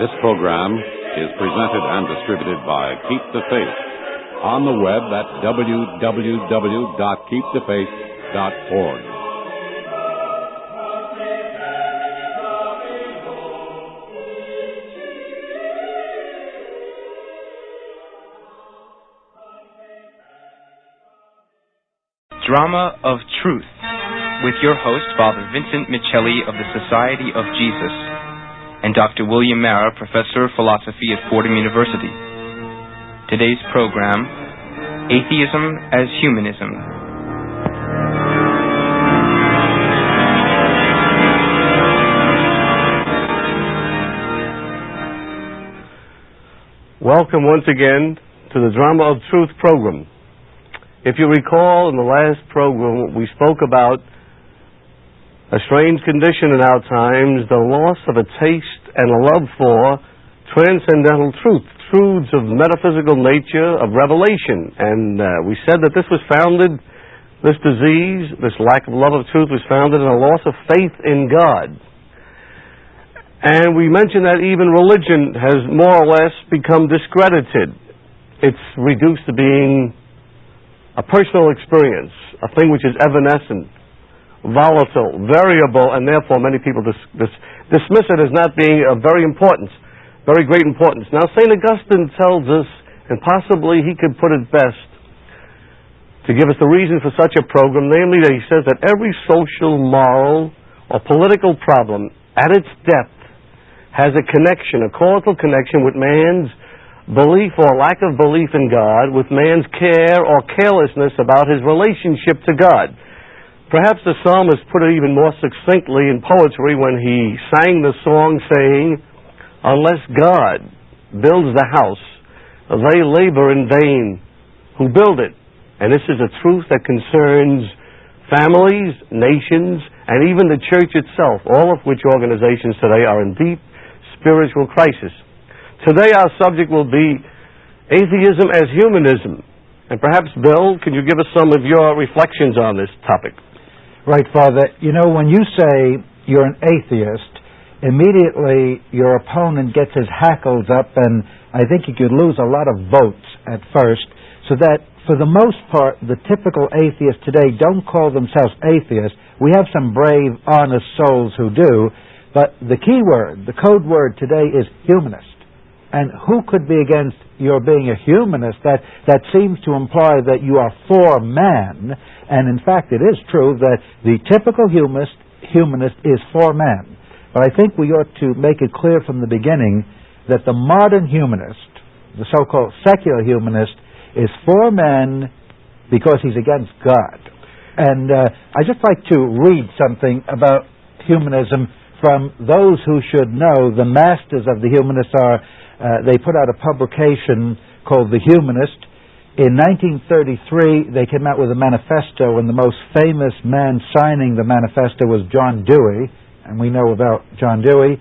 This program is presented and distributed by Keep the Faith on the web at www.keepthefaith.org. Drama of Truth, with your host, Father Vincent Miceli of the Society of Jesus, and Dr. William Marra, Professor of Philosophy at Fordham University. Today's program, Atheism as Humanism. Welcome once again to the Drama of Truth program. If you recall, in the last program, we spoke about a strange condition in our times, the loss of a taste and a love for transcendental truths of metaphysical nature, of revelation. And we said that this disease, this lack of love of truth, was founded in a loss of faith in God. And we mentioned that even religion has more or less become discredited. It's reduced to being a personal experience, a thing which is evanescent, volatile, variable, and therefore many people dismiss it as not being of very great importance. Now, St. Augustine tells us, and possibly he could put it best to give us the reason for such a program, namely that he says that every social, moral, or political problem at its depth has a connection, a causal connection with man's belief or lack of belief in God, with man's care or carelessness about his relationship to God. Perhaps the psalmist put it even more succinctly in poetry when he sang the song saying, "Unless God builds the house, they labor in vain who build it." And this is a truth that concerns families, nations, and even the church itself, all of which organizations today are in deep spiritual crisis. Today our subject will be atheism as humanism. And perhaps, Bill, can you give us some of your reflections on this topic? Right, Father. You know, when you say you're an atheist, immediately your opponent gets his hackles up, and I think you could lose a lot of votes at first, so that for the most part, the typical atheists today don't call themselves atheists. We have some brave, honest souls who do, but the key word, the code word today is humanist. And who could be against your being a humanist? That seems to imply that you are for man. And in fact, it is true that the typical humanist is for man. But I think we ought to make it clear from the beginning that the modern humanist, the so-called secular humanist, is for man because he's against God. And I'd just like to read something about humanism from those who should know. The masters of the humanists are they put out a publication called The Humanist. In 1933, they came out with a manifesto, and the most famous man signing the manifesto was John Dewey, and we know about John Dewey.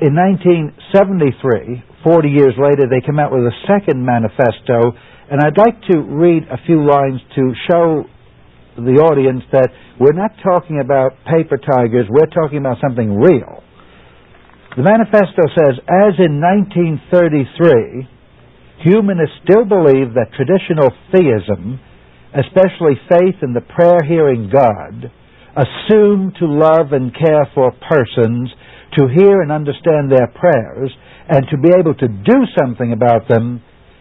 In 1973, 40 years later, they came out with a second manifesto, and I'd like to read a few lines to show the audience that we're not talking about paper tigers, we're talking about something real. The manifesto says, as in 1933, humanists still believe that traditional theism, especially faith in the prayer-hearing God, assumed to love and care for persons, to hear and understand their prayers, and to be able to do something about them,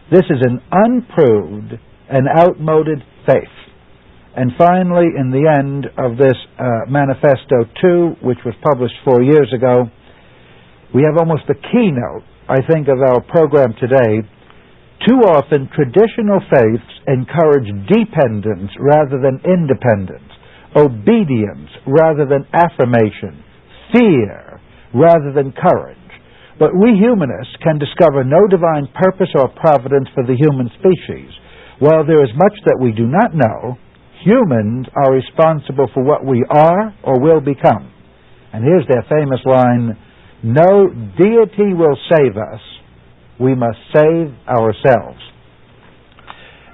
this is an unproved and outmoded faith. And finally, in the end of this Manifesto 2, which was published 4 years ago, we have almost a keynote, I think, of our program today. Too often, traditional faiths encourage dependence rather than independence, obedience rather than affirmation, fear rather than courage. But we humanists can discover no divine purpose or providence for the human species. While there is much that we do not know, humans are responsible for what we are or will become. And here's their famous line, "No deity will save us, we must save ourselves."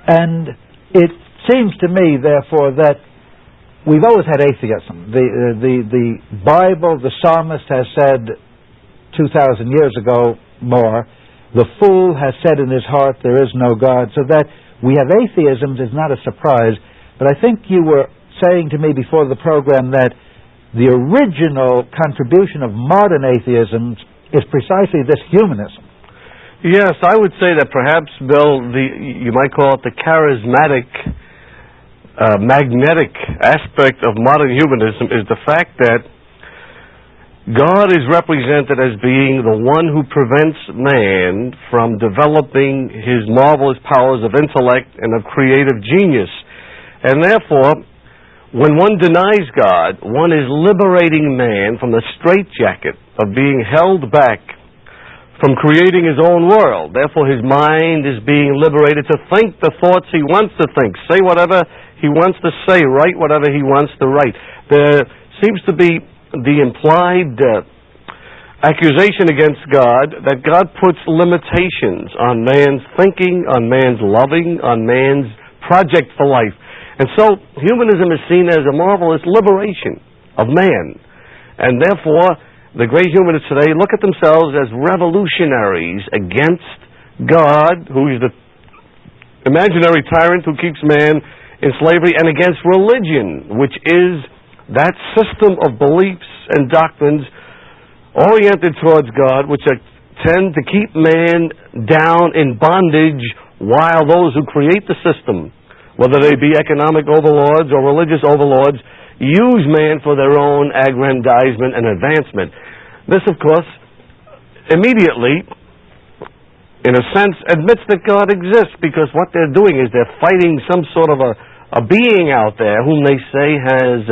And it seems to me, therefore, that we've always had atheism. The Bible, the psalmist has said 2,000 years ago more, the fool has said in his heart there is no God. So that we have atheisms is not a surprise. But I think you were saying to me before the program that the original contribution of modern atheisms is precisely this humanism. Yes, I would say that perhaps, Bill, you might call it the charismatic, magnetic aspect of modern humanism is the fact that God is represented as being the one who prevents man from developing his marvelous powers of intellect and of creative genius. And therefore, when one denies God, one is liberating man from the straitjacket of being held back from creating his own world. Therefore, his mind is being liberated to think the thoughts he wants to think, say whatever he wants to say, write whatever he wants to write. There seems to be the implied accusation against God that God puts limitations on man's thinking, on man's loving, on man's project for life. And so humanism is seen as a marvelous liberation of man. And therefore, the great humanists today look at themselves as revolutionaries against God, who is the imaginary tyrant who keeps man in slavery, and against religion, which is that system of beliefs and doctrines oriented towards God, which tend to keep man down in bondage, while those who create the system, whether they be economic overlords or religious overlords, use man for their own aggrandizement and advancement. This, of course, immediately, in a sense, admits that God exists, because what they're doing is they're fighting some sort of a being out there whom they say has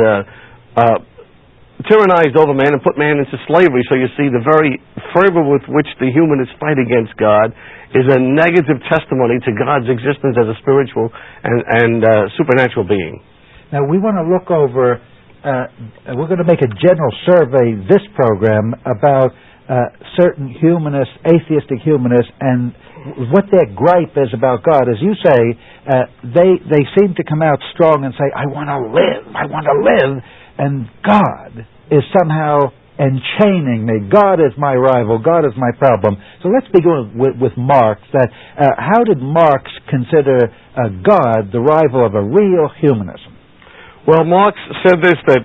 tyrannized over man and put man into slavery. So you see, the very fervor with which the humanists fight against God is a negative testimony to God's existence as a spiritual and supernatural being. Now, we want to look over, we're going to make a general survey this program about certain humanists, atheistic humanists, and what their gripe is about God. As you say, they seem to come out strong and say, I want to live, and God is somehow enchaining me. God is my rival. God is my problem. So let's begin with Marx. How did Marx consider God the rival of a real humanism? Well, Marx said this, that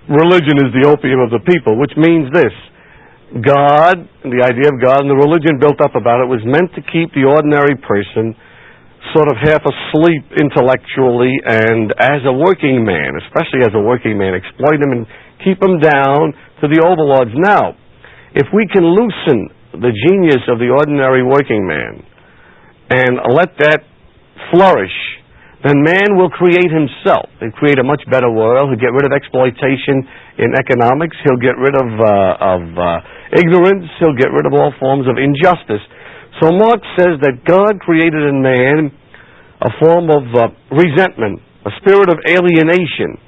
religion is the opium of the people, which means this. God, the idea of God and the religion built up about it, was meant to keep the ordinary person sort of half asleep intellectually, and as a working man, especially as a working man, exploit him and keep him down to the overlords. Now, if we can loosen the genius of the ordinary working man and let that flourish, then man will create himself. He'll create a much better world. He'll get rid of exploitation in economics. He'll get rid of ignorance. He'll get rid of all forms of injustice. So Marx says that God created in man a form of resentment, a spirit of alienation.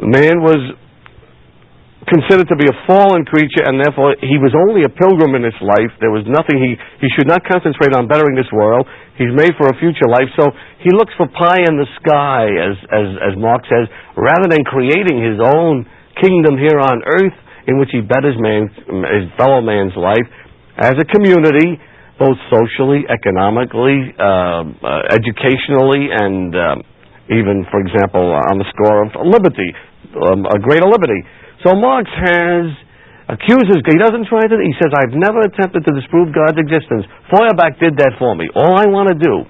Man was considered to be a fallen creature, and therefore he was only a pilgrim in this life. There was nothing, he should not concentrate on bettering this world. He's made for a future life, so he looks for pie in the sky, as Marx says, rather than creating his own kingdom here on earth in which he betters his fellow man's life as a community, both socially, economically, educationally, and even, for example, on the score of liberty, a greater liberty. So Marx accuses, he doesn't try to, he says, I've never attempted to disprove God's existence. Feuerbach did that for me. All I want to do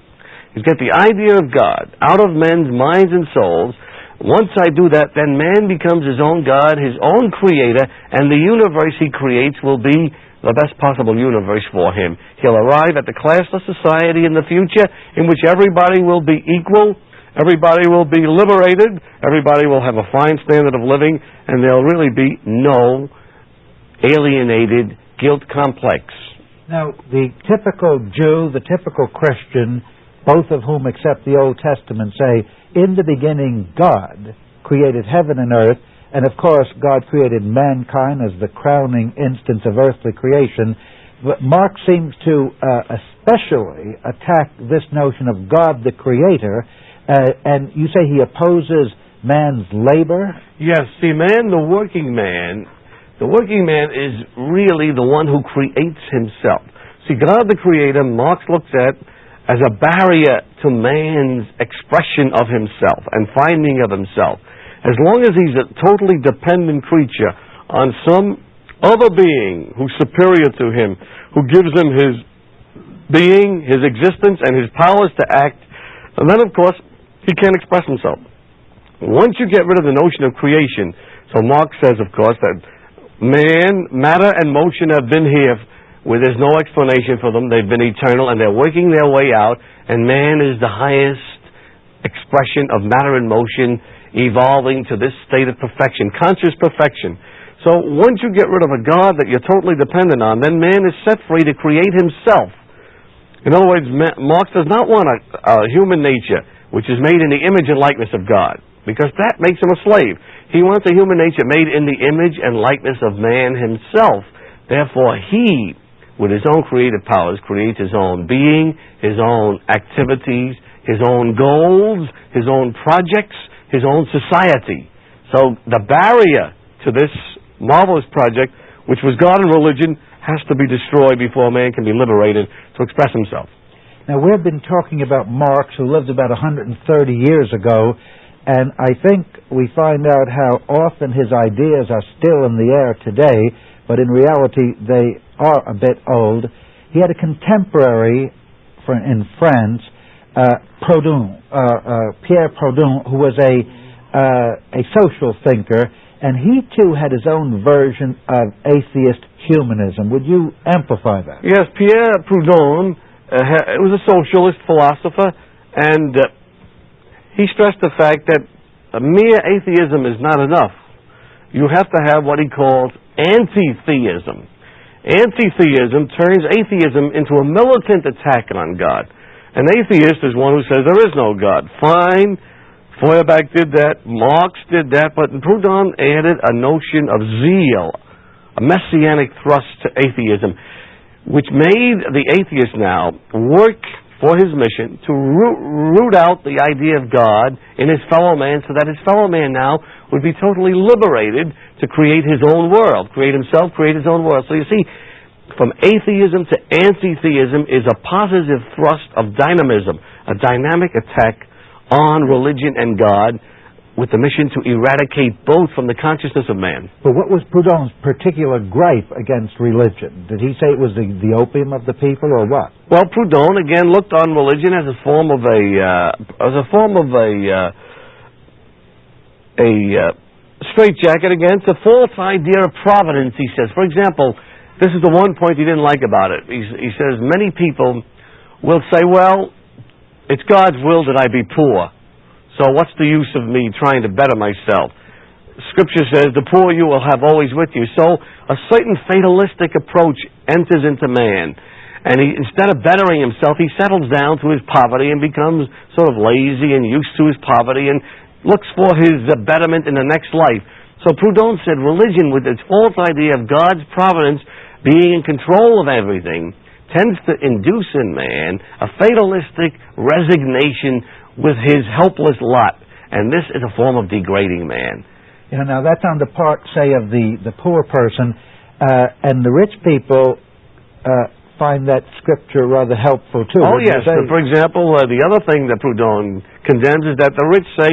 is get the idea of God out of men's minds and souls. Once I do that, then man becomes his own God, his own creator, and the universe he creates will be the best possible universe for him. He'll arrive at the classless society in the future in which everybody will be equal, everybody will be liberated, everybody will have a fine standard of living, and there'll really be no alienated guilt complex. Now, the typical Jew, the typical Christian, both of whom accept the Old Testament, say, in the beginning God created heaven and earth, and of course God created mankind as the crowning instance of earthly creation. But Marx seems to especially attack this notion of God the Creator, and you say he opposes man's labor? Yes, see, man, the working man, The working man is really the one who creates himself. See, God the Creator, Marx looks at as a barrier to man's expression of himself and finding of himself. As long as he's a totally dependent creature on some other being who's superior to him, who gives him his being, his existence, and his powers to act, and then, of course, he can't express himself. Once you get rid of the notion of creation, so Marx says, of course, that man, matter, and motion have been here where there's no explanation for them. They've been eternal, and they're working their way out, and man is the highest expression of matter and motion, evolving to this state of perfection, conscious perfection. So once you get rid of a God that you're totally dependent on, then man is set free to create himself. In other words, Marx does not want a human nature which is made in the image and likeness of God, because that makes him a slave. He wants a human nature made in the image and likeness of man himself. Therefore, he, with his own creative powers, creates his own being, his own activities, his own goals, his own projects, his own society. So the barrier to this marvelous project, which was God and religion, has to be destroyed before man can be liberated to express himself. Now, we've been talking about Marx, who lived about 130 years ago, and I think we find out how often his ideas are still in the air today, but in reality they are a bit old. He had a contemporary in France, Proudhon, Pierre Proudhon, who was a social thinker, and he too had his own version of atheist humanism. Would you amplify that? Yes, Pierre Proudhon was a socialist philosopher, and he stressed the fact that mere atheism is not enough. You have to have what he calls anti-theism. Anti-theism turns atheism into a militant attack on God. An atheist is one who says there is no God. Fine, Feuerbach did that, Marx did that, but Proudhon added a notion of zeal, a messianic thrust to atheism, which made the atheist now work for his mission to root out the idea of God in his fellow man, so that his fellow man now would be totally liberated to create his own world, create himself, create his own world. So you see, from atheism to anti-theism is a positive thrust of dynamism, a dynamic attack on religion and God, with the mission to eradicate both from the consciousness of man. But what was Proudhon's particular gripe against religion? Did he say it was the opium of the people, or what? Well, Proudhon again looked on religion as a form of a straitjacket against a false idea of providence. He says, for example, this is the one point he didn't like about it. He says many people will say, "Well, it's God's will that I be poor. So what's the use of me trying to better myself? Scripture says, the poor you will have always with you." So a certain fatalistic approach enters into man. And instead of bettering himself, he settles down to his poverty and becomes sort of lazy and used to his poverty and looks for his betterment in the next life. So Proudhon said religion, with its false idea of God's providence being in control of everything, tends to induce in man a fatalistic resignation with his helpless lot, and this is a form of degrading man. You know, now that's on the part, say, of the poor person, and the rich people find that scripture rather helpful too. Oh yes, for example, the other thing that Proudhon condemns is that the rich say,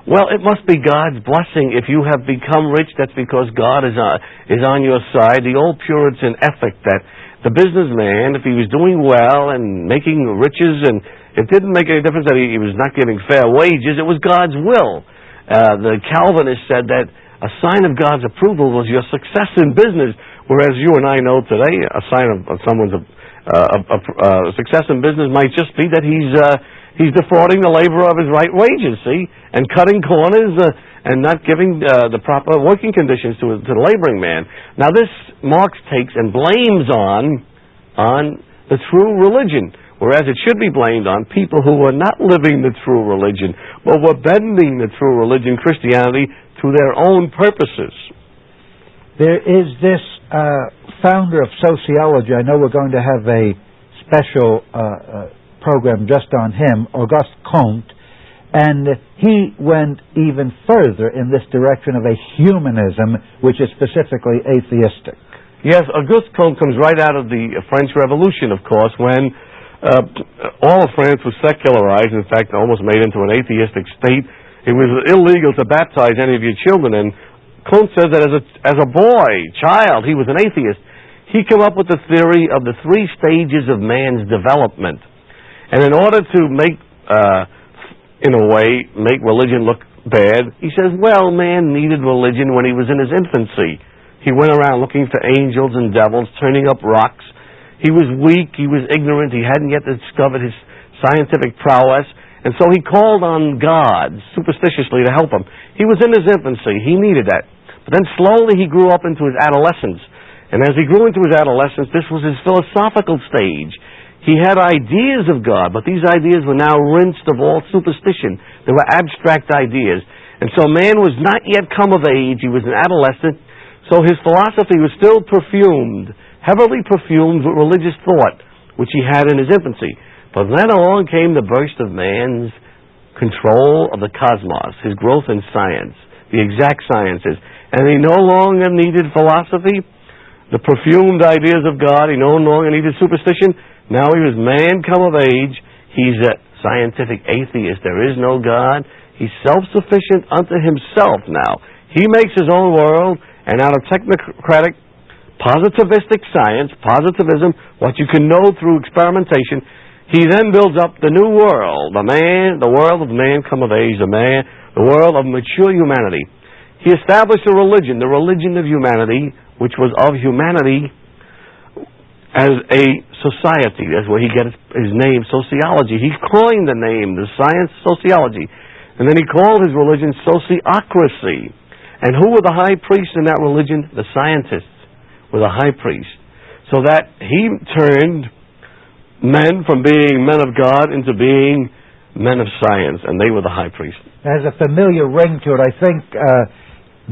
well, it must be God's blessing. If you have become rich, that's because God is on your side. The old Puritan ethic that the businessman, if he was doing well and making riches, and it didn't make any difference that he was not giving fair wages, it was God's will. The Calvinists said that a sign of God's approval was your success in business, whereas you and I know today a sign of someone's success in business might just be that he's defrauding the laborer of his right wages, see, and cutting corners and not giving the proper working conditions to the laboring man. Now this Marx takes and blames on the true religion, whereas it should be blamed on people who were not living the true religion, but were bending the true religion, Christianity, to their own purposes. There is this founder of sociology. I know we're going to have a special program just on him, Auguste Comte, And he went even further in this direction of a humanism, which is specifically atheistic. Yes, Auguste Comte comes right out of the French Revolution, of course, when all of France was secularized, in fact, almost made into an atheistic state. It was illegal to baptize any of your children, and Comte says that as a child, he was an atheist. He came up with the theory of the 3 stages of man's development. And in order to make religion look bad, he says, well, man needed religion when he was in his infancy. He went around looking for angels and devils, turning up rocks. He was weak, he was ignorant, he hadn't yet discovered his scientific prowess, and so he called on God, superstitiously, to help him. He was in his infancy, he needed that. But then slowly he grew up into his adolescence. And as he grew into his adolescence, this was his philosophical stage. He had ideas of God, but these ideas were now rinsed of all superstition. They were abstract ideas. And so man was not yet come of age. He was an adolescent. So his philosophy was still perfumed, heavily perfumed with religious thought, which he had in his infancy. But then along came the burst of man's control of the cosmos, his growth in science, the exact sciences. And he no longer needed philosophy, the perfumed ideas of God. He no longer needed superstition. Now he was man come of age. He's a scientific atheist. There is no God. He's self-sufficient unto himself now. He makes his own world, and out of technocratic, positivistic science, positivism, what you can know through experimentation, he then builds up the new world, the world of man come of age, the world of mature humanity. He established a religion, the religion of humanity, which was of humanity as a society. That's where he gets his name, sociology. He coined the name, the science sociology. And then he called his religion sociocracy. And who were the high priests in that religion? The scientists were the high priests. So that he turned men from being men of God into being men of science, and they were the high priests. It has a familiar ring to it. I think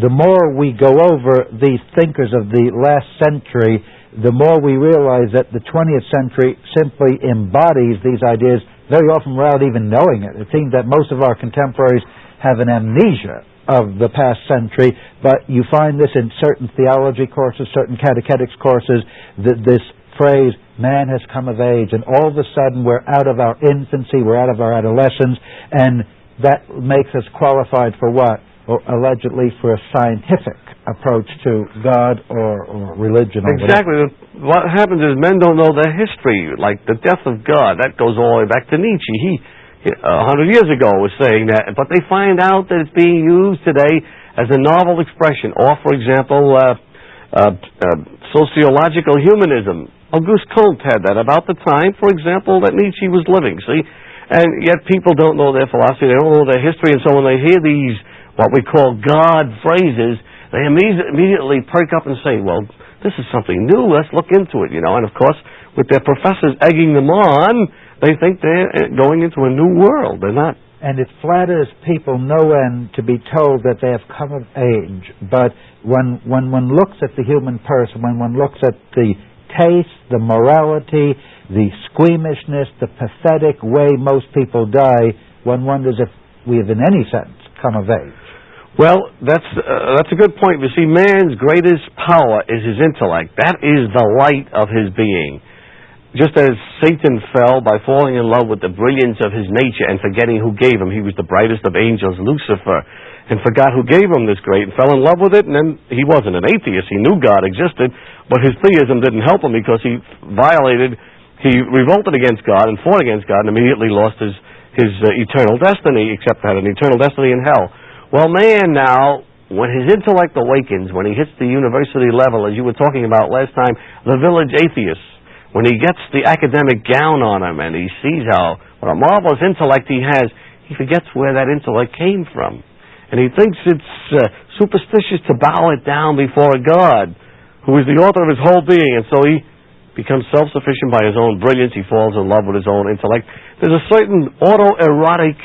the more we go over these thinkers of the last century, the more we realize that the 20th century simply embodies these ideas, very often without even knowing it. It seems that most of our contemporaries have an amnesia of the past century, but you find this in certain theology courses, certain catechetics courses, this phrase, man has come of age, and all of a sudden we're out of our infancy, we're out of our adolescence, and that makes us qualified for what? Or allegedly for a scientific approach to God or religion. Or exactly. What happens is men don't know their history, like the death of God. That goes all the way back to Nietzsche. He 100 years ago was saying that, but they find out that it's being used today as a novel expression. Or, for example, sociological humanism. Auguste Comte had that about the time, for example, that Nietzsche was living, see? And yet people don't know their philosophy, they don't know their history, and so when they hear these, what we call God phrases, they immediately perk up and say, well, this is something new, let's look into it, And of course, with their professors egging them on, they think they're going into a new world. They're not. And it flatters people no end to be told that they have come of age. But when one looks at the human person, when one looks at the taste, the morality, the squeamishness, the pathetic way most people die, one wonders if we have in any sense come of age. Well, that's a good point. You see, man's greatest power is his intellect. That is the light of his being. Just as Satan fell by falling in love with the brilliance of his nature and forgetting who gave him, he was the brightest of angels, Lucifer, and forgot who gave him this great and fell in love with it, and then he wasn't an atheist. He knew God existed, but his theism didn't help him because he revolted against God and fought against God and immediately lost his eternal destiny, except had an eternal destiny in hell. Well, man now, when his intellect awakens, when he hits the university level, as you were talking about last time, the village atheist, when he gets the academic gown on him and he sees what a marvelous intellect he has, he forgets where that intellect came from. And he thinks it's superstitious to bow it down before a God who is the author of his whole being. And so he becomes self-sufficient by his own brilliance. He falls in love with his own intellect. There's a certain autoerotic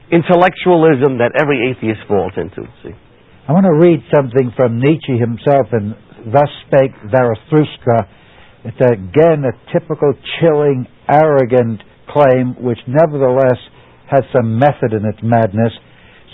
intellectualism that every atheist falls into. See? I want to read something from Nietzsche himself, and thus spake Zarathustra. It's again a typical chilling, arrogant claim, which nevertheless has some method in its madness.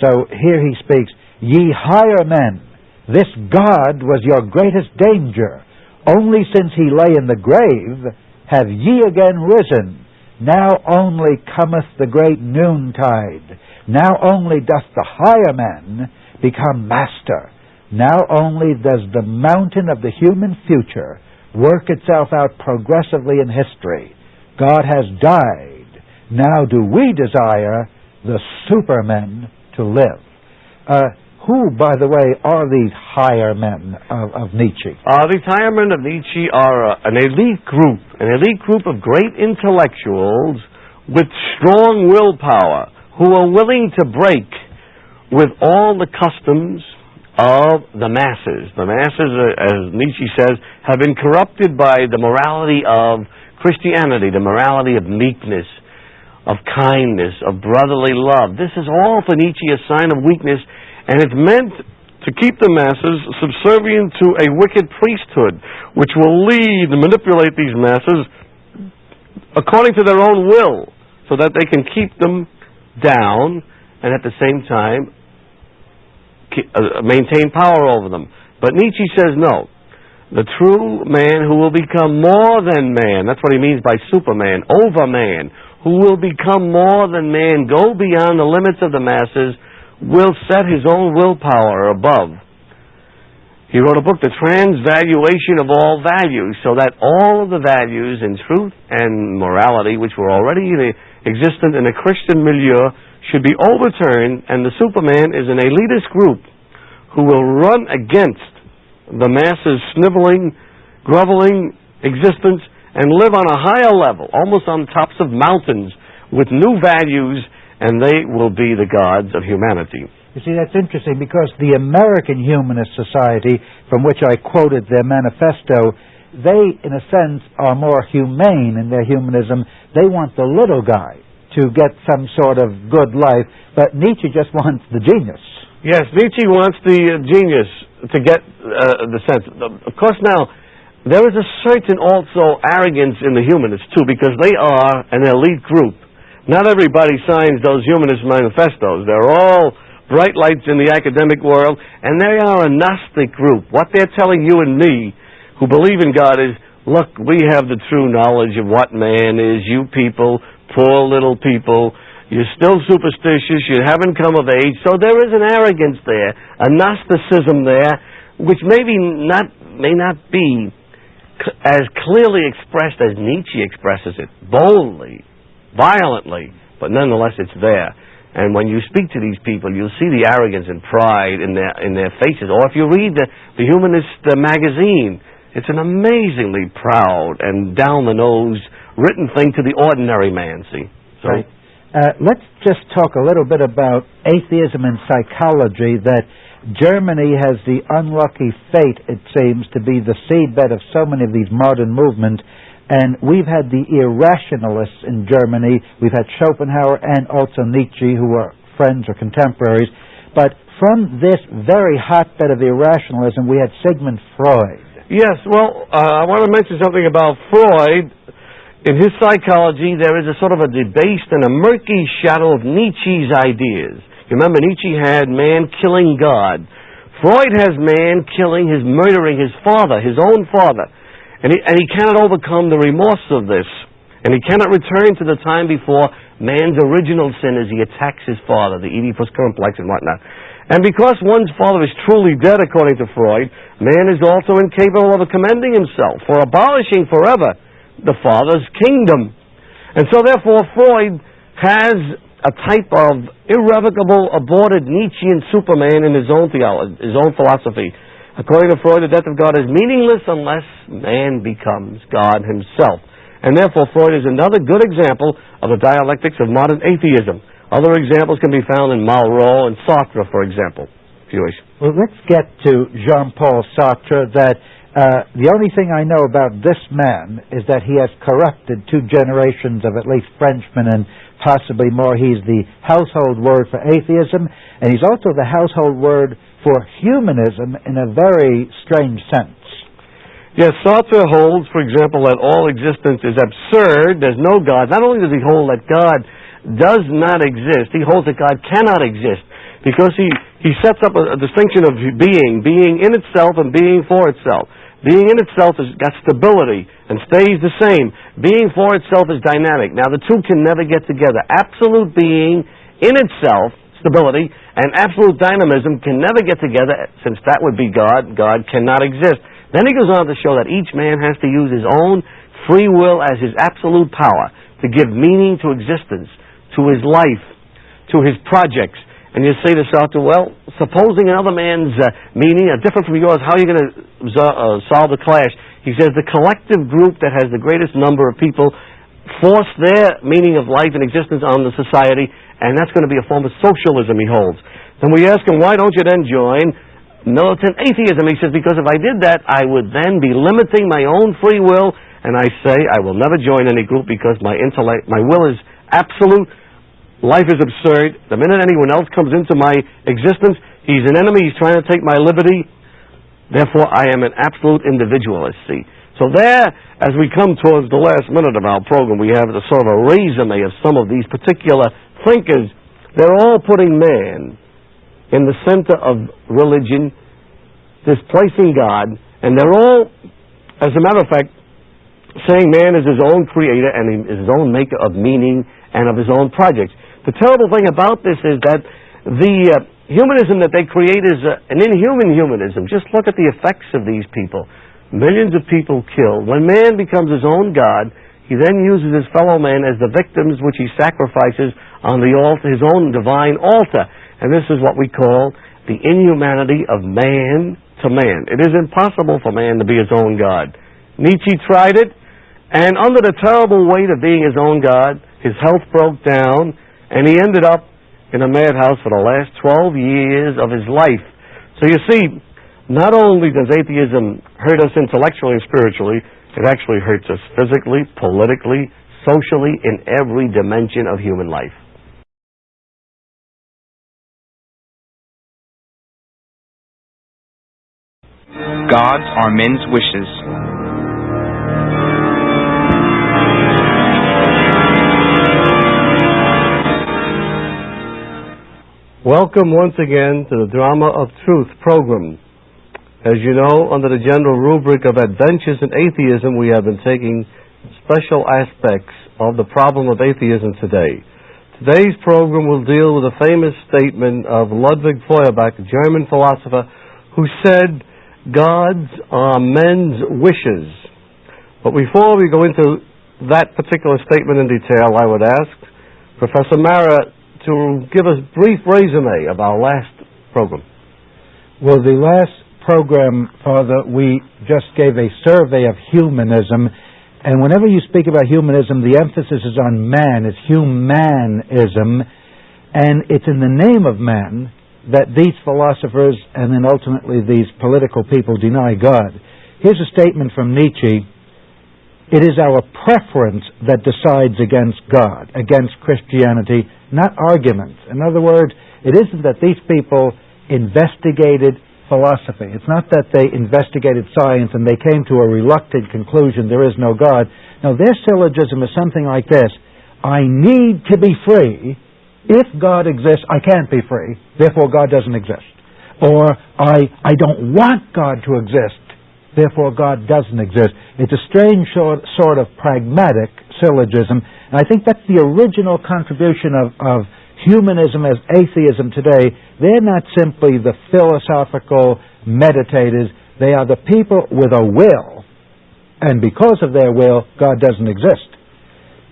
So here he speaks, "Ye higher men, this God was your greatest danger. Only since he lay in the grave have ye again risen. Now only cometh the great noontide. Now only doth the higher man become master. Now only does the mountain of the human future work itself out progressively in history. God has died. Now do we desire the supermen to live." Who, by the way, are these higher men of Nietzsche? These higher men of Nietzsche are an elite group of great intellectuals with strong willpower who are willing to break with all the customs of the masses. The masses, as Nietzsche says, have been corrupted by the morality of Christianity, the morality of meekness, of kindness, of brotherly love. This is all for Nietzsche a sign of weakness, and it's meant to keep the masses subservient to a wicked priesthood, which will lead and manipulate these masses according to their own will, so that they can keep them down and at the same time maintain power over them. But Nietzsche says no. The true man who will become more than man, that's what he means by superman, overman, who will become more than man, go beyond the limits of the masses, will set his own willpower above. He wrote a book, The Transvaluation of All Values, so that all of the values in truth and morality, which were already existent in a Christian milieu, should be overturned, and the Superman is an elitist group who will run against the masses' sniveling, groveling existence and live on a higher level, almost on tops of mountains, with new values, and they will be the gods of humanity. You see, that's interesting, because the American Humanist Society, from which I quoted their manifesto, they, in a sense, are more humane in their humanism. They want the little guy to get some sort of good life, but Nietzsche just wants the genius. Yes, Nietzsche wants the genius to get the sense. Of course, now, there is a certain also arrogance in the humanists, too, because they are an elite group. Not everybody signs those humanist manifestos. They're all bright lights in the academic world, and they are a Gnostic group. What they're telling you and me, who believe in God, is, look, we have the true knowledge of what man is. You people, poor little people, you're still superstitious, you haven't come of age. So there is an arrogance there, a Gnosticism there, which may not be as clearly expressed as Nietzsche expresses it, boldly, violently, but nonetheless it's there. And when you speak to these people, you'll see the arrogance and pride in their faces. Or if you read the Humanist magazine, it's an amazingly proud and down-the-nose written thing to the ordinary man, see? So, right. Let's just talk a little bit about atheism and psychology, that Germany has the unlucky fate, it seems, to be the seedbed of so many of these modern movements. And we've had the irrationalists in Germany. We've had Schopenhauer and also Nietzsche, who are friends or contemporaries. But from this very hotbed of irrationalism, we had Sigmund Freud. Yes, well, I want to mention something about Freud. In his psychology, there is a sort of a debased and a murky shadow of Nietzsche's ideas. You remember, Nietzsche had man killing God. Freud has man killing, murdering his father, his own father. And he cannot overcome the remorse of this. And he cannot return to the time before man's original sin as he attacks his father, the Oedipus complex and whatnot. And because one's father is truly dead, according to Freud, man is also incapable of commending himself for abolishing forever the father's kingdom. And so therefore Freud has a type of irrevocable, aborted Nietzschean Superman in his own theology, his own philosophy. According to Freud, the death of God is meaningless unless man becomes God himself. And therefore, Freud is another good example of the dialectics of modern atheism. Other examples can be found in Marra and Sartre, for example, if you wish. Well, let's get to Jean-Paul Sartre. That the only thing I know about this man is that he has corrupted two generations of at least Frenchmen and possibly more. He's the household word for atheism, and he's also the household word for humanism in a very strange sense. Yes, Sartre holds, for example, that all existence is absurd. There's no God. Not only does he hold that God does not exist. He holds that God cannot exist because he sets up a distinction of being in itself and being for itself. Being in itself has got stability and stays the same. Being for itself is dynamic. Now, the two can never get together. Absolute being in itself, stability, and absolute dynamism can never get together, since that would be God. God cannot exist. Then he goes on to show that each man has to use his own free will as his absolute power to give meaning to existence, to his life, to his projects. And you say to Sartre, well, supposing another man's meaning are different from yours, how are you going to solve the clash? He says the collective group that has the greatest number of people force their meaning of life and existence on the society, and that's going to be a form of socialism, he holds. Then we ask him, why don't you then join militant atheism? He says, because if I did that, I would then be limiting my own free will, and I say I will never join any group because my will is absolute. Life is absurd. The minute anyone else comes into my existence, he's an enemy, he's trying to take my liberty. Therefore, I am an absolute individualist, see. So there, as we come towards the last minute of our program, we have a sort of a resume of some of these particular thinkers. They're all putting man in the center of religion, displacing God, and they're all, as a matter of fact, saying man is his own creator and he is his own maker of meaning and of his own projects. The terrible thing about this is that the humanism that they create is an inhuman humanism. Just look at the effects of these people. Millions of people killed. When man becomes his own God, he then uses his fellow man as the victims which he sacrifices on the altar, his own divine altar. And this is what we call the inhumanity of man to man. It is impossible for man to be his own God. Nietzsche tried it, and under the terrible weight of being his own God, his health broke down, and he ended up in a madhouse for the last 12 years of his life. So you see, not only does atheism hurt us intellectually and spiritually, it actually hurts us physically, politically, socially, in every dimension of human life. Gods are men's wishes. Welcome once again to the Drama of Truth program. As you know, under the general rubric of Adventures in Atheism, we have been taking special aspects of the problem of atheism today. Today's program will deal with a famous statement of Ludwig Feuerbach, a German philosopher, who said, "Gods are men's wishes." But before we go into that particular statement in detail, I would ask Professor Marra to give us a brief resume of our last program. Well, the last program, Father, we just gave a survey of humanism, and whenever you speak about humanism, the emphasis is on man. It's humanism, and it's in the name of man that these philosophers and then ultimately these political people deny God. Here's a statement from Nietzsche. It is our preference that decides against God, against Christianity, not arguments. In other words, it isn't that these people investigated philosophy. It's not that they investigated science and they came to a reluctant conclusion, there is no God. No, their syllogism is something like this: I need to be free. If God exists, I can't be free. Therefore, God doesn't exist. Or, I don't want God to exist. Therefore, God doesn't exist. It's a strange sort of pragmatic syllogism. And I think that's the original contribution of humanism as atheism today. They're not simply the philosophical meditators. They are the people with a will. And because of their will, God doesn't exist.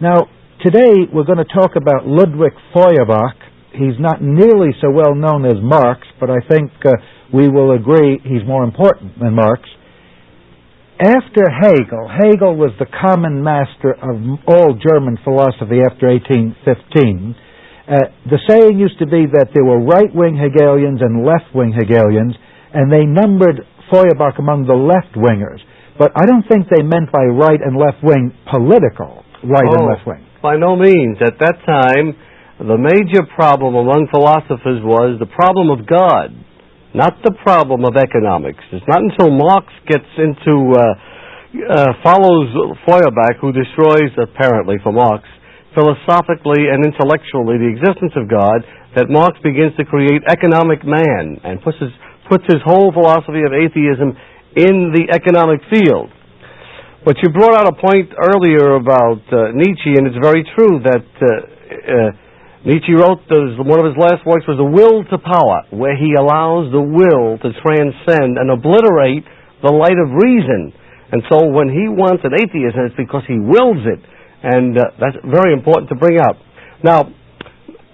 Now, today we're going to talk about Ludwig Feuerbach. He's not nearly so well known as Marx, but I think we will agree he's more important than Marx. After Hegel was the common master of all German philosophy after 1815. The saying used to be that there were right-wing Hegelians and left-wing Hegelians, and they numbered Feuerbach among the left-wingers. But I don't think they meant by right and left-wing political right and left-wing. By no means. At that time, the major problem among philosophers was the problem of God, not the problem of economics. It's not until Marx gets into, follows Feuerbach, who destroys, apparently for Marx, philosophically and intellectually the existence of God that Marx begins to create economic man and puts his whole philosophy of atheism in the economic field. But you brought out a point earlier about Nietzsche, and it's very true that Nietzsche wrote, one of his last works was The Will to Power, where he allows the will to transcend and obliterate the light of reason. And so when he wants an atheism, it's because he wills it. And that's very important to bring out. Now,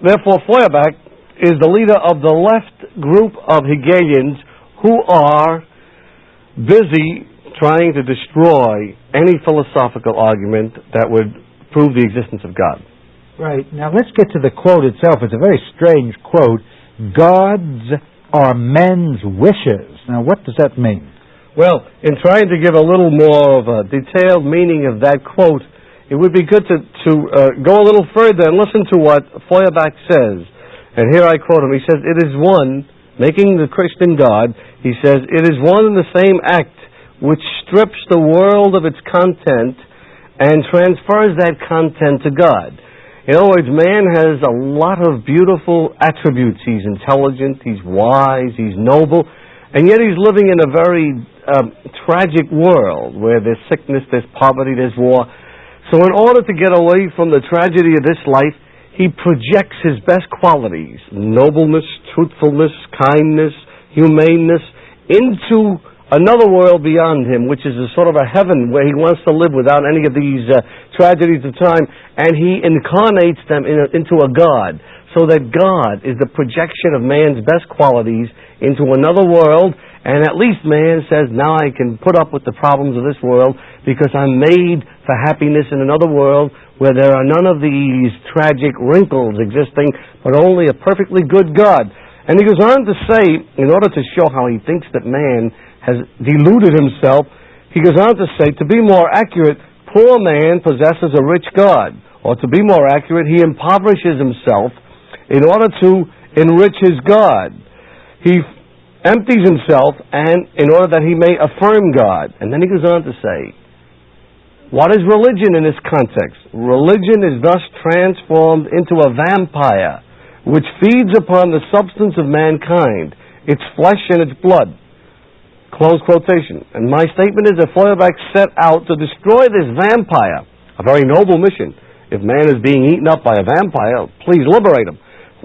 therefore, Feuerbach is the leader of the left group of Hegelians who are busy trying to destroy any philosophical argument that would prove the existence of God. Right. Now let's get to the quote itself. It's a very strange quote. Gods are men's wishes. Now what does that mean? Well, in trying to give a little more of a detailed meaning of that quote, it would be good to go a little further and listen to what Feuerbach says. And here I quote him. He says, "It is one," making the Christian God, he says, "it is one and the same act which strips the world of its content and transfers that content to God." In other words, man has a lot of beautiful attributes. He's intelligent, he's wise, he's noble, and yet he's living in a very tragic world where there's sickness, there's poverty, there's war. So in order to get away from the tragedy of this life, he projects his best qualities, nobleness, truthfulness, kindness, humaneness, into another world beyond him, which is a sort of a heaven where he wants to live without any of these tragedies of time, and he incarnates them into a God, so that God is the projection of man's best qualities into another world, and at least man says, now I can put up with the problems of this world because I'm made for happiness in another world where there are none of these tragic wrinkles existing, but only a perfectly good God. And he goes on to say, in order to show how he thinks that man has deluded himself, he goes on to say, to be more accurate, poor man possesses a rich God. Or to be more accurate, he impoverishes himself in order to enrich his God. He empties himself and in order that he may affirm God. And then he goes on to say, what is religion in this context? Religion is thus transformed into a vampire which feeds upon the substance of mankind, its flesh and its blood. Close quotation. And my statement is that Feuerbach set out to destroy this vampire, a very noble mission. If man is being eaten up by a vampire, please liberate him.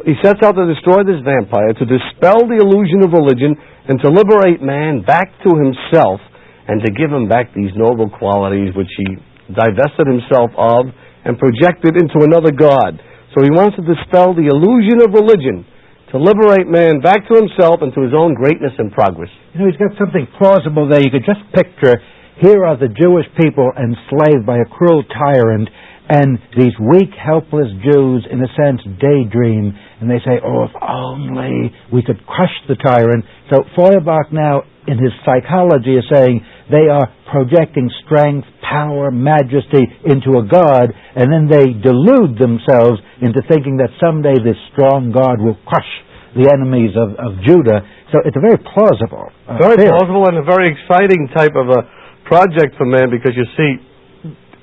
He sets out to destroy this vampire, to dispel the illusion of religion, and to liberate man back to himself, and to give him back these noble qualities which he divested himself of and projected into another God. So he wants to dispel the illusion of religion, to liberate man back to himself and to his own greatness and progress. You know, he's got something plausible there. You could just picture, here are the Jewish people enslaved by a cruel tyrant, and these weak, helpless Jews, in a sense, daydream, and they say, oh, if only we could crush the tyrant. So Feuerbach now, in his psychology, is saying they are projecting strength, power, majesty into a God, and then they delude themselves into thinking that someday this strong God will crush the enemies of Judah. So it's a very plausible plausible and a very exciting type of a project for man, because you see,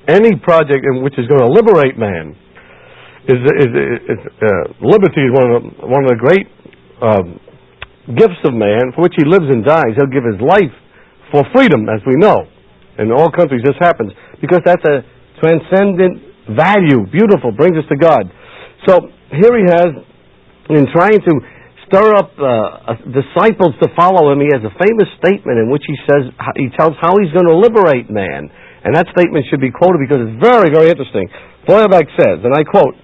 any project in which is going to liberate man liberty is one of the great gifts of man, for which he lives and dies. He'll give his life for freedom, as we know. In all countries this happens, because that's a transcendent value, beautiful, brings us to God. So here he has, in trying to stir up disciples to follow him, he has a famous statement in which he tells how he's going to liberate man. And that statement should be quoted because it's very, very interesting. Feuerbach says, and I quote,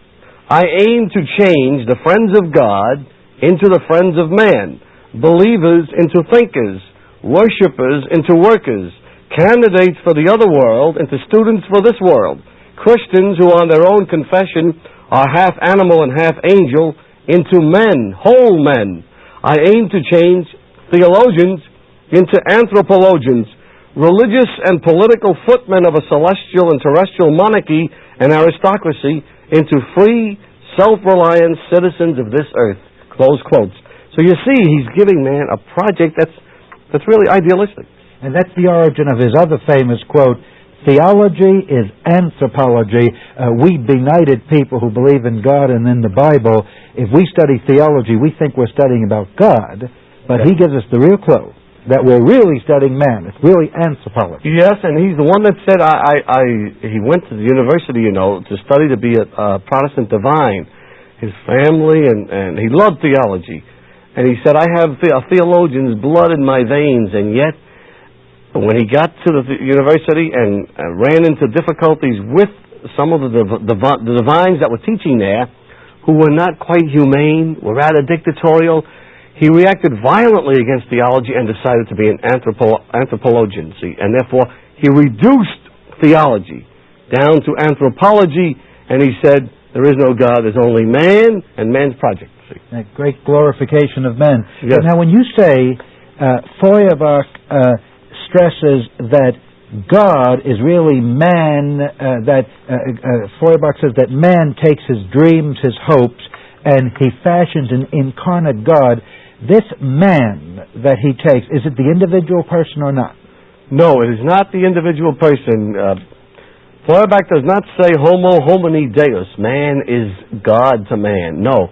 I aim to change the friends of God into the friends of man, believers into thinkers, worshippers into workers, candidates for the other world into students for this world, Christians who on their own confession are half animal and half angel into men, whole men. I aim to change theologians into anthropologians, religious and political footmen of a celestial and terrestrial monarchy and aristocracy into free, self-reliant citizens of this earth. Close quotes. So you see, he's giving man a project that's really idealistic. And that's the origin of his other famous quote, Theology is anthropology. We benighted people who believe in God and in the Bible. If we study theology, we think we're studying about God, but he gives us the real clue that we're really studying man. It's really anthropology. Yes, and he's the one that said he went to the university, to study to be a Protestant divine. His family, and he loved theology. And he said, I have a theologian's blood in my veins, and yet when he got to the university and ran into difficulties with some of the divines that were teaching there, who were not quite humane, were rather dictatorial, he reacted violently against theology and decided to be an anthropologian. See? And therefore, he reduced theology down to anthropology, and he said, there is no God, there's only man and man's project. See? That great glorification of men. Yes. Now, when you say Feuerbach stresses that God is really man, Feuerbach says that man takes his dreams, his hopes, and he fashions an incarnate God. This man that he takes, is it the individual person or not? No, it is not the individual person. Feuerbach does not say homo homini deus, man is God to man. No,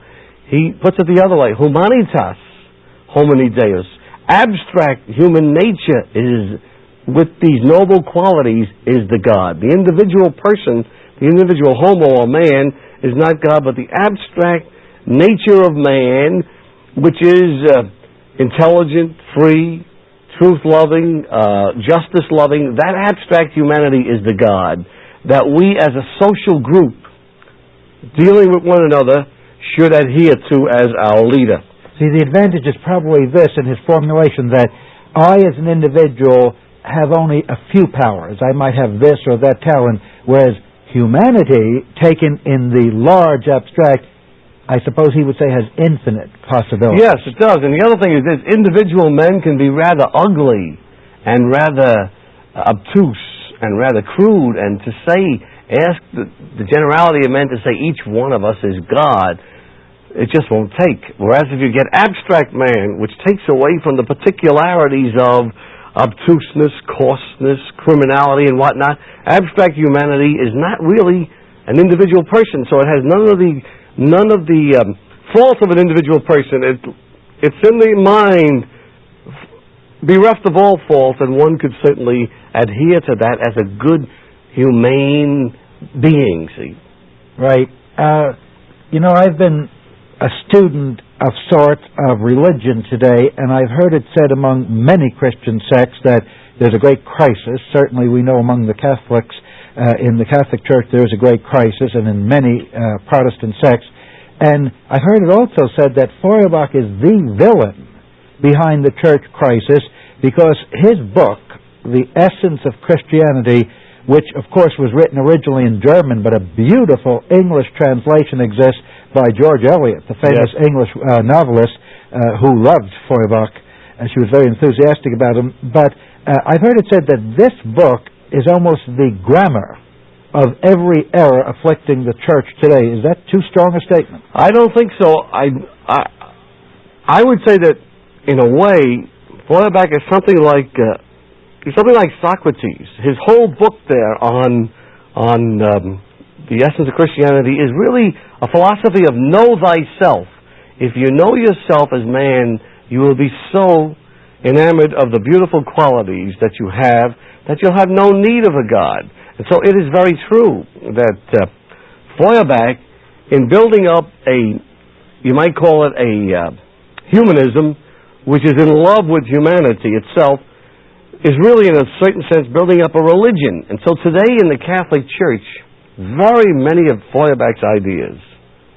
he puts it the other way, humanitas homini deus. Abstract human nature is, with these noble qualities, is the God. The individual person, the individual homo or man, is not God, but the abstract nature of man, which is intelligent, free, truth-loving, justice-loving. That abstract humanity is the God that we as a social group, dealing with one another, should adhere to as our leader. See, the advantage is probably this in his formulation, that I as an individual have only a few powers. I might have this or that talent, whereas humanity, taken in the large abstract, I suppose he would say has infinite possibilities. Yes, it does. And the other thing is this, individual men can be rather ugly and rather obtuse and rather crude, and to say, ask the generality of men to say each one of us is God, it just won't take. Whereas if you get abstract man, which takes away from the particularities of obtuseness, coarseness, criminality, and whatnot, abstract humanity is not really an individual person. So it has none of the faults of an individual person. It's in the mind, bereft of all fault, and one could certainly adhere to that as a good, humane being. See, right? I've been a student of sorts of religion today, and I've heard it said among many Christian sects that there's a great crisis. Certainly we know among the Catholics, in the Catholic Church there is a great crisis, and in many Protestant sects. And I heard it also said that Feuerbach is the villain behind the church crisis, because his book, The Essence of Christianity, which of course was written originally in German, but a beautiful English translation exists by George Eliot, the famous English novelist who loved Feuerbach. She was very enthusiastic about him. But I've heard it said that this book is almost the grammar of every error afflicting the church today. Is that too strong a statement? I don't think so. I would say that, in a way, Feuerbach is something like Socrates. His whole book there on the essence of Christianity is really a philosophy of know thyself. If you know yourself as man, you will be so enamored of the beautiful qualities that you have that you'll have no need of a God. And so it is very true that Feuerbach, in building up you might call it a humanism, which is in love with humanity itself, is really, in a certain sense, building up a religion. And so today in the Catholic Church, very many of Feuerbach's ideas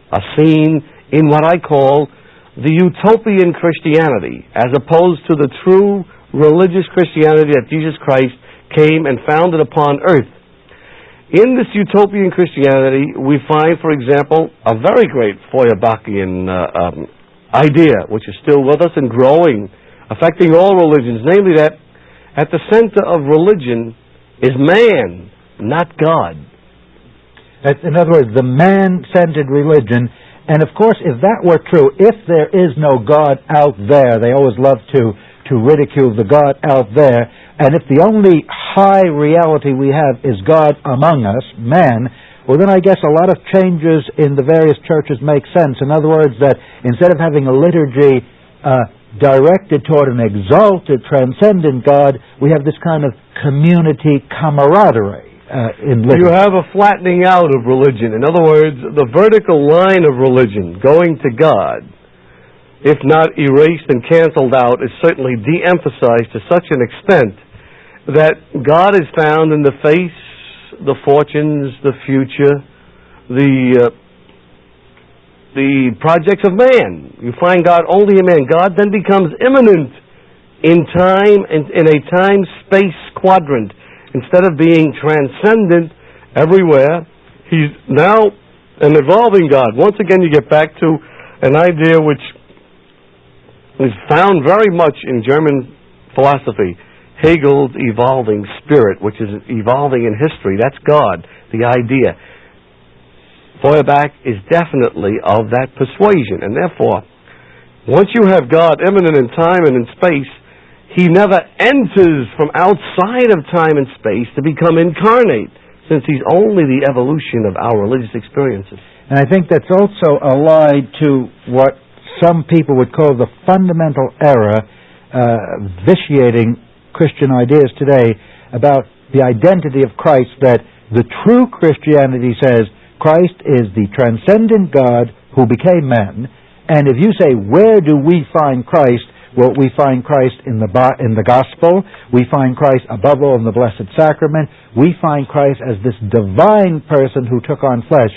are seen in what I call the utopian Christianity, as opposed to the true religious Christianity that Jesus Christ came and founded upon earth. In this utopian Christianity, we find, for example, a very great Feuerbachian idea, which is still with us and growing, affecting all religions, namely that at the center of religion is man, not God. In other words, the man-centered religion. And of course, if that were true, if there is no God out there, they always love to to ridicule the God out there, and if the only high reality we have is God among us, man, well then I guess a lot of changes in the various churches make sense. In other words, that instead of having a liturgy directed toward an exalted, transcendent God, we have this kind of community camaraderie in liturgy. You have a flattening out of religion. In other words, the vertical line of religion going to God, if not erased and canceled out, is certainly de-emphasized to such an extent that God is found in the face, the fortunes, the future, the projects of man. You find God only in man. God then becomes immanent in time, in a time-space quadrant. Instead of being transcendent everywhere, he's now an evolving God. Once again, you get back to an idea which is found very much in German philosophy, Hegel's evolving spirit, which is evolving in history. That's God, the idea. Feuerbach is definitely of that persuasion, and therefore, once you have God immanent in time and in space, he never enters from outside of time and space to become incarnate, since he's only the evolution of our religious experiences. And I think that's also allied to what some people would call the fundamental error vitiating Christian ideas today about the identity of Christ, that the true Christianity says Christ is the transcendent God who became man, and if you say, where do we find Christ? Well, we find Christ in the gospel. We find Christ above all in the Blessed Sacrament. We find Christ as this divine person who took on flesh.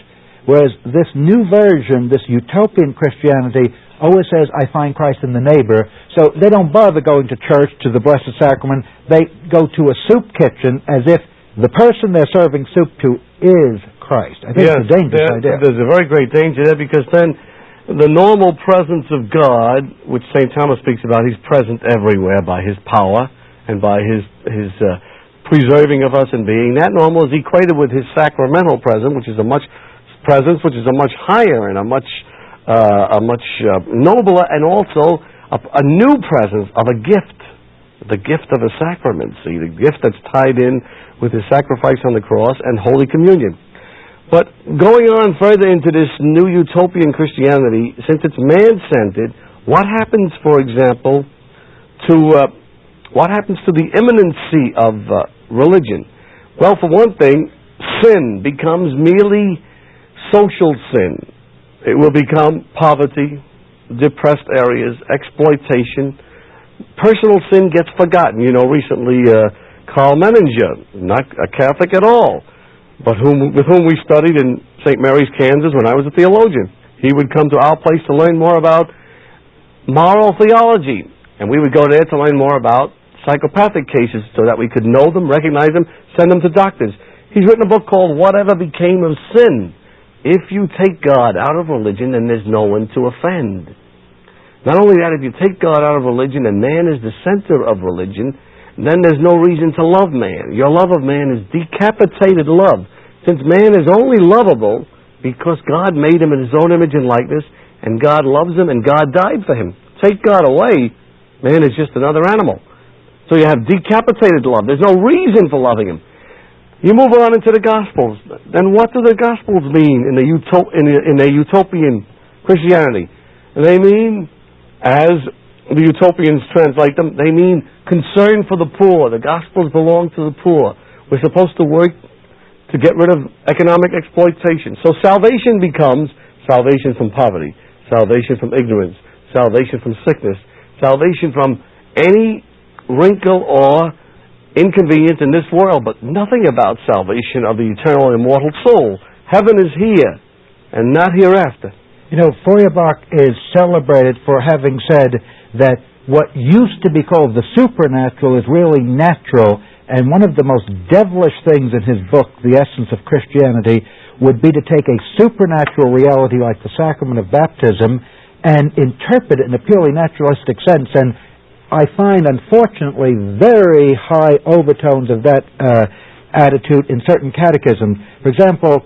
Whereas this new version, this utopian Christianity, always says, I find Christ in the neighbor. So they don't bother going to church, to the Blessed Sacrament. They go to a soup kitchen as if the person they're serving soup to is Christ. I think it's a dangerous idea. There's a very great danger there, because then the normal presence of God, which St. Thomas speaks about, he's present everywhere by his power and by his preserving of us and being. That normal is equated with his sacramental presence, which is a much higher and a much nobler, and also a new presence of a gift, the gift of a sacrament. See, the gift that's tied in with his sacrifice on the cross and Holy Communion. But going on further into this new utopian Christianity, since it's man-centered, what happens, for example, to the immanency of religion? Well, for one thing, sin becomes merely social sin. It will become poverty, depressed areas, exploitation. Personal sin gets forgotten. You know, recently Karl Menninger, not a Catholic at all, but with whom we studied in St. Mary's, Kansas, when I was a theologian. He would come to our place to learn more about moral theology, and we would go there to learn more about psychopathic cases so that we could know them, recognize them, send them to doctors. He's written a book called Whatever Became of Sin. If you take God out of religion, then there's no one to offend. Not only that, if you take God out of religion and man is the center of religion, then there's no reason to love man. Your love of man is decapitated love, since man is only lovable because God made him in his own image and likeness, and God loves him, and God died for him. Take God away, man is just another animal. So you have decapitated love. There's no reason for loving him. You move on into the Gospels. Then what do the Gospels mean in a utopian Christianity? They mean, as the utopians translate them, they mean concern for the poor. The Gospels belong to the poor. We're supposed to work to get rid of economic exploitation. So salvation becomes salvation from poverty, salvation from ignorance, salvation from sickness, salvation from any wrinkle or inconvenience in this world, but nothing about salvation of the eternal and immortal soul. Heaven is here and not hereafter. You know, Feuerbach is celebrated for having said that what used to be called the supernatural is really natural, and one of the most devilish things in his book, The Essence of Christianity, would be to take a supernatural reality like the sacrament of baptism and interpret it in a purely naturalistic sense. And I find, unfortunately, very high overtones of that attitude in certain catechisms. For example,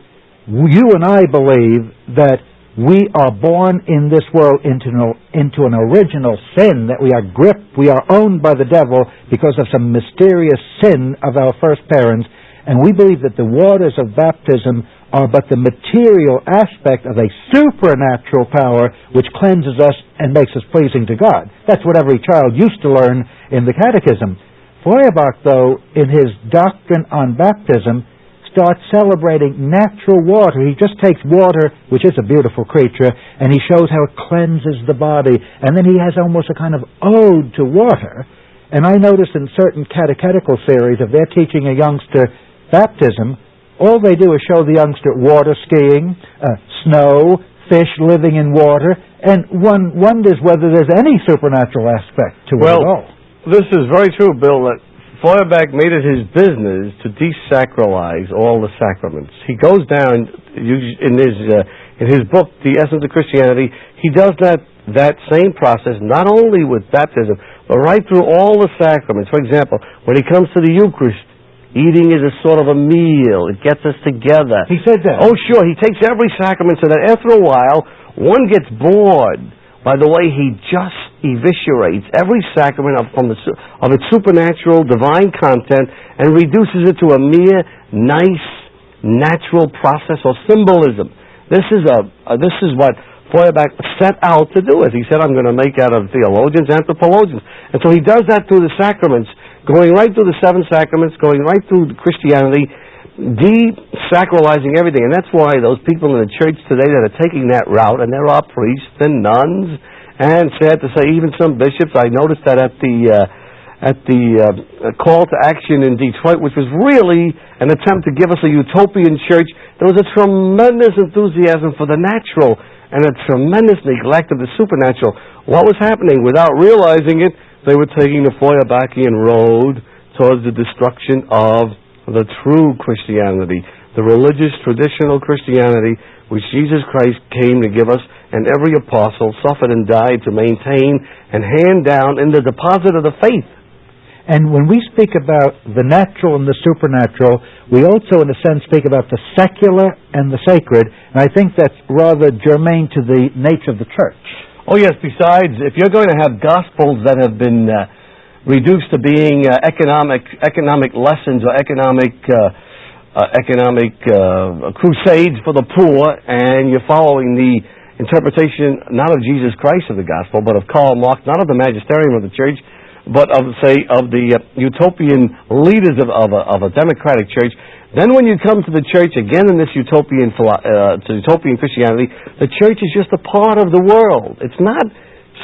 you and I believe that we are born in this world into an original sin, that we are gripped, we are owned by the devil because of some mysterious sin of our first parents, and we believe that the waters of baptism are but the material aspect of a supernatural power which cleanses us and makes us pleasing to God. That's what every child used to learn in the catechism. Feuerbach, though, in his doctrine on baptism, starts celebrating natural water. He just takes water, which is a beautiful creature, and he shows how it cleanses the body. And then he has almost a kind of ode to water. And I notice in certain catechetical series, if they're teaching a youngster baptism, all they do is show the youngster water skiing, snow, fish living in water, and one wonders whether there's any supernatural aspect to it at all. This is very true, Bill, that Feuerbach made it his business to desacralize all the sacraments. He goes down in his book, The Essence of Christianity. He does that same process not only with baptism, but right through all the sacraments. For example, when he comes to the Eucharist, eating is a sort of a meal. It gets us together. He said that. Oh, sure. He takes every sacrament so that after a while, one gets bored by the way he just eviscerates every sacrament of its supernatural, divine content and reduces it to a mere nice, natural process or symbolism. This is what Feuerbach set out to do. As he said, I'm going to make out of theologians anthropologians. And so he does that through the sacraments, going right through the seven sacraments, going right through Christianity, desacralizing everything. And that's why those people in the church today that are taking that route, and there are priests and nuns, and sad to say, even some bishops. I noticed that at the call to action in Detroit, which was really an attempt to give us a utopian church. There was a tremendous enthusiasm for the natural and a tremendous neglect of the supernatural. What was happening? Without realizing it, they were taking the Feuerbachian road towards the destruction of the true Christianity, the religious, traditional Christianity which Jesus Christ came to give us, and every apostle suffered and died to maintain and hand down in the deposit of the faith. And when we speak about the natural and the supernatural, we also, in a sense, speak about the secular and the sacred, and I think that's rather germane to the nature of the church. Oh, yes. Besides, if you're going to have gospels that have been reduced to being economic lessons or economic crusades for the poor, and you're following the interpretation not of Jesus Christ of the gospel, but of Karl Marx, not of the magisterium of the church, but of the utopian leaders of a democratic church, then when you come to the church, again in this utopian Christianity, the church is just a part of the world. It's not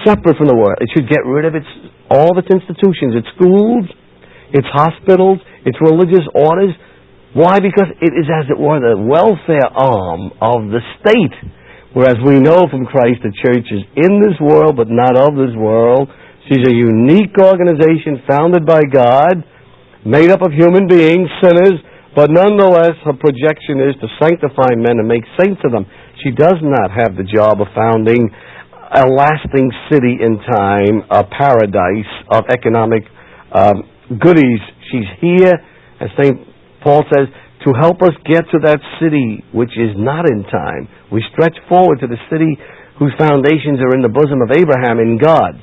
separate from the world. It should get rid of all of its institutions, its schools, its hospitals, its religious orders. Why? Because it is, as it were, the welfare arm of the state. Whereas we know from Christ the church is in this world, but not of this world. She's a unique organization founded by God, made up of human beings, sinners, but nonetheless her projection is to sanctify men and make saints of them. She does not have the job of founding a lasting city in time, a paradise of economic goodies. She's here, as St. Paul says, to help us get to that city which is not in time. We stretch forward to the city whose foundations are in the bosom of Abraham in God.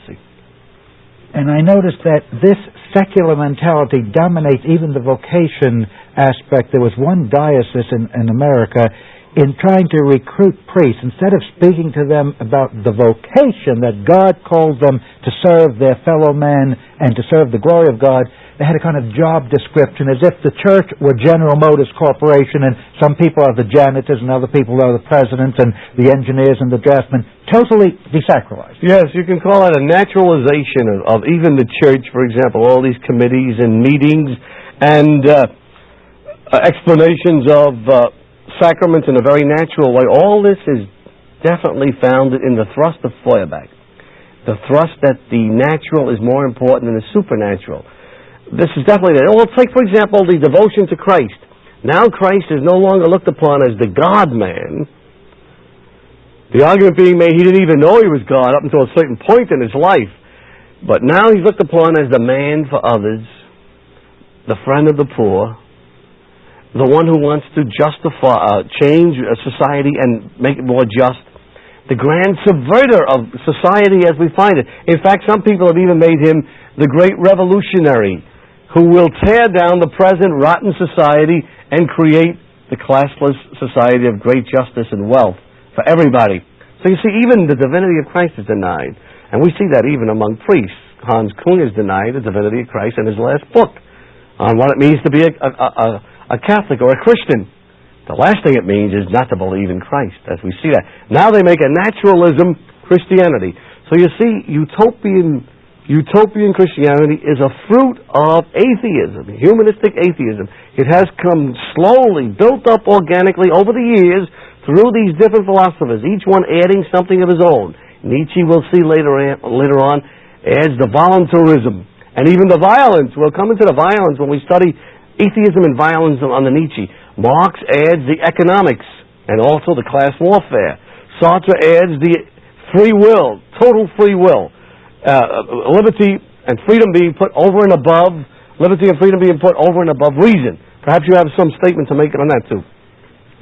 And I noticed that this secular mentality dominates even the vocation aspect. There was one diocese in America, in trying to recruit priests, instead of speaking to them about the vocation that God calls them to serve their fellow men and to serve the glory of God, they had a kind of job description, as if the church were General Motors Corporation and some people are the janitors and other people are the presidents and the engineers and the draftsmen. Totally desacralized. Yes, you can call it a naturalization of even the church, for example, all these committees and meetings and explanations of sacraments in a very natural way. All this is definitely founded in the thrust of Feuerbach. The thrust that the natural is more important than the supernatural. This is definitely that. Well, take, for example, the devotion to Christ. Now Christ is no longer looked upon as the God-man. The argument being made, he didn't even know he was God up until a certain point in his life. But now he's looked upon as the man for others, the friend of the poor, the one who wants to change society and make it more just. the grand subverter of society as we find it. In fact, some people have even made him the great revolutionary who will tear down the present rotten society and create the classless society of great justice and wealth for everybody. So you see, even the divinity of Christ is denied. And we see that even among priests. Hans Kuhn has denied the divinity of Christ in his last book on what it means to be a Catholic or a Christian. The last thing it means is not to believe in Christ, as we see that. Now they make a naturalism Christianity. So you see, utopian Christianity is a fruit of atheism, humanistic atheism. It has come slowly, built up organically over the years through these different philosophers, each one adding something of his own. Nietzsche, we'll see later on, adds the voluntarism, and even the violence. We'll come into the violence when we study atheism and violence on the Nietzsche. Marx adds the economics and also the class warfare. Sartre adds the free will, total free will. Liberty and freedom being put over and above, liberty and freedom being put over and above reason. Perhaps you have some statement to make on that too.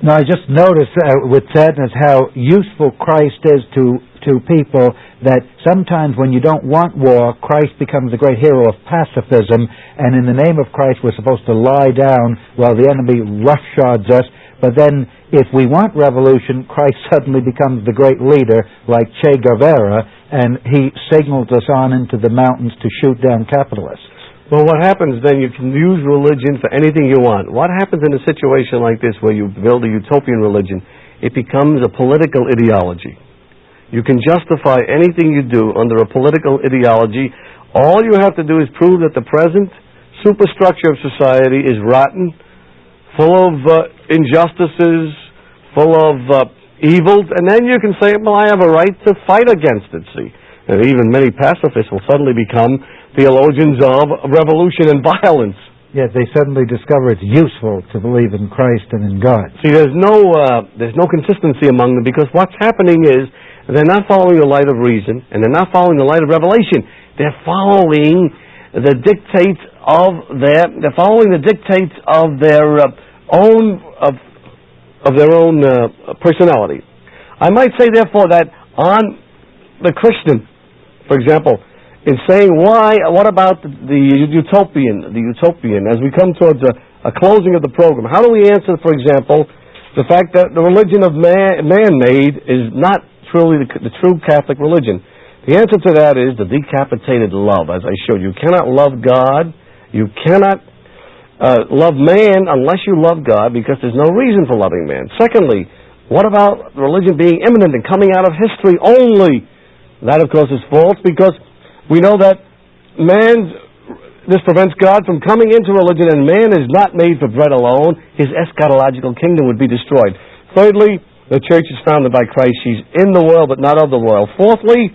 No, I just noticed with sadness how useful Christ is to people, that sometimes when you don't want war, Christ becomes the great hero of pacifism, and in the name of Christ we're supposed to lie down while the enemy roughshods us. But then if we want revolution, Christ suddenly becomes the great leader like Che Guevara, and he signals us on into the mountains to shoot down capitalists. Well, what happens then, you can use religion for anything you want. What happens in a situation like this where you build a utopian religion? It becomes a political ideology. You can justify anything you do under a political ideology. All you have to do is prove that the present superstructure of society is rotten, full of injustices, full of evils, and then you can say, well, I have a right to fight against it, see. And even many pacifists will suddenly become theologians of revolution and violence. Yet they suddenly discover it's useful to believe in Christ and in God. See, there's no consistency among them, because what's happening is they're not following the light of reason, and they're not following the light of revelation. They're following the dictates of their own personality. I might say, therefore, that on the Christian, for example, in saying what about the utopian, as we come towards a closing of the program, how do we answer, for example, the fact that the religion of man-made is not truly the true Catholic religion? The answer to that is the decapitated love, as I showed you. You cannot love God, you cannot love man unless you love God, because there's no reason for loving man. Secondly, what about religion being immanent and coming out of history only? That, of course, is false, because we know that this prevents God from coming into religion, and man is not made for bread alone. His eschatological kingdom would be destroyed. Thirdly, the church is founded by Christ. She's in the world, but not of the world. Fourthly,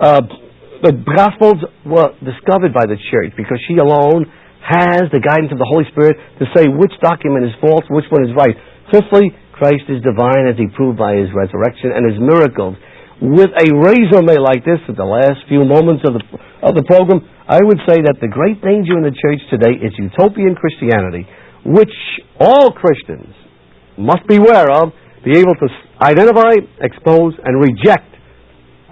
the Gospels were discovered by the church, because she alone has the guidance of the Holy Spirit to say which document is false, which one is right. Fifthly, Christ is divine, as he proved by his resurrection and his miracles. With a resume like this at the last few moments of the program, I would say that the great danger in the church today is utopian Christianity, which all Christians must beware of, be able to identify, expose, and reject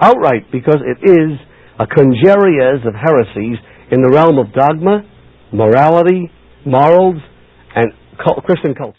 outright, because it is a congeries of heresies in the realm of dogma, morality, morals, and Christian culture.